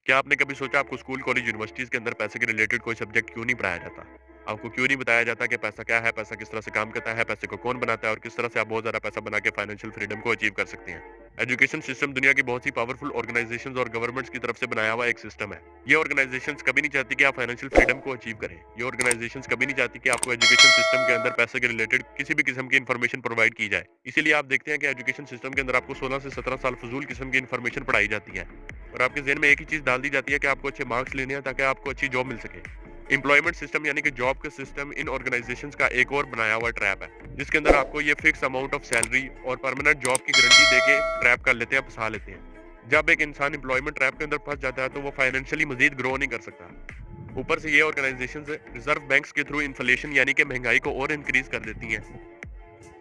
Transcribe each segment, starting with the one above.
क्या आपने कभी सोचा आपको स्कूल, कॉलेज, यूनिवर्सिटीज़ के अंदर पैसे के रिलेटेड कोई सब्जेक्ट क्यों नहीं पढ़ाया जाता? आपको क्यों नहीं बताया जाता कि पैसा क्या है, पैसा किस तरह से काम करता है, पैसे को कौन बनाता है और किस तरह से आप बहुत ज़्यादा पैसा बना के फाइनेंशियल फ्रीडम को अचीव कर सकते हैं? एजुकेशन सिस्टम दुनिया की बहुत सी पावरफुल ऑर्गेनाइजेशंस और गवर्नमेंट्स की तरफ से बनाया हुआ एक सिस्टम है। ये ऑर्गेनाइजेशंस कभी नहीं चाहती कि आप फाइनेंशियल फ्रीडम को अचीव करें। ये ऑर्गेनाइजेशंस कभी नहीं चाहती कि आपको एजुकेशन सिस्टम के अंदर पैसे के रिलेटेड किसी भी किस्म की इन्फॉर्मेशन प्रोवाइड की जाए। इसीलिए आप देखते हैं कि एजुकेशन सिस्टम के अंदर आपको 16 से 17 साल फजूल किस्म की इन्फॉर्मेशन पढ़ाई जाती है और आपके ज़हन में एक ही चीज़ डाल दी जाती है कि आपको अच्छे मार्क्स लेने हैं ताकि आपको अच्छी जॉब मिल सके। एम्प्लॉयमेंट सिस्टम यानी कि जॉब का सिस्टम इन ऑर्गेनाइजेशंस का एक और बनाया हुआ ट्रैप है, जिसके अंदर आपको ये फिक्स अमाउंट ऑफ सैलरी और परमानेंट जॉब की गारंटी देके ट्रैप कर लेते हैं, फंसा लेते हैं। जब एक इंसान एम्प्लॉयमेंट ट्रैप के अंदर फंस जाता है तो वो फाइनेंशियली मजीद ग्रो नहीं कर सकता। ऊपर से ये ऑर्गेनाइजेशंस रिजर्व बैंक्स के थ्रू इन्फ्लेशन यानी कि महंगाई को और इंक्रीज कर देती हैं,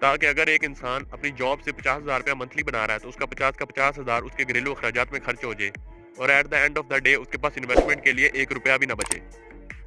ताकि अगर एक इंसान अपनी जॉब से 50,000 रुपया मंथली बना रहा है तो उसका 50 का 50,000 उसके घरेलू अखराजात में खर्च हो जाए और at the end of the day उसके पास इन्वेस्टमेंट के लिए 1 रुपया भी ना बचे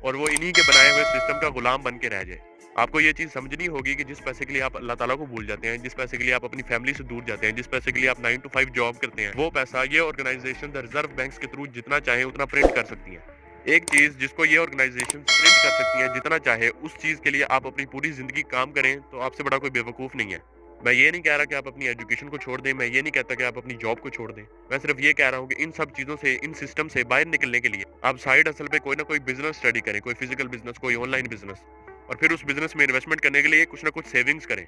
और वो इन्हीं के बनाए हुए सिस्टम का गुलाम बन के रह जाए। आपको ये चीज़ समझनी होगी कि जिस पैसे के लिए आप अल्लाह ताला को भूल जाते हैं, जिस पैसे के लिए आप अपनी फैमिली से दूर जाते हैं, जिस पैसे के लिए आप 9 टू 5 जॉब करते हैं, वो पैसा ये ऑर्गेनाइजेशन द रिजर्व बैंक्स के थ्रू जितना चाहे उतना प्रिंट कर सकती हैं। एक चीज़ जिसको ये ऑर्गेनाइजेशन प्रिंट कर सकती हैं जितना चाहे, उस चीज़ के लिए आप अपनी पूरी ज़िंदगी काम करें तो आपसे बड़ा कोई बेवकूफ़ नहीं है। मैं ये नहीं कह रहा कि आप अपनी एजुकेशन को छोड़ दें, मैं ये नहीं कहता कि आप अपनी जॉब को छोड़ दें। मैं सिर्फ ये कह रहा हूँ कि इन सब चीज़ों से, इन सिस्टम से बाहर निकलने के लिए आप साइड हसल पे कोई ना कोई बिज़नेस स्टडी करें, कोई फिज़िकल बिज़नेस, कोई ऑनलाइन बिज़नेस और फिर उस बिज़नेस में इन्वेस्टमेंट करने के लिए कुछ ना कुछ सेविंग्स करें।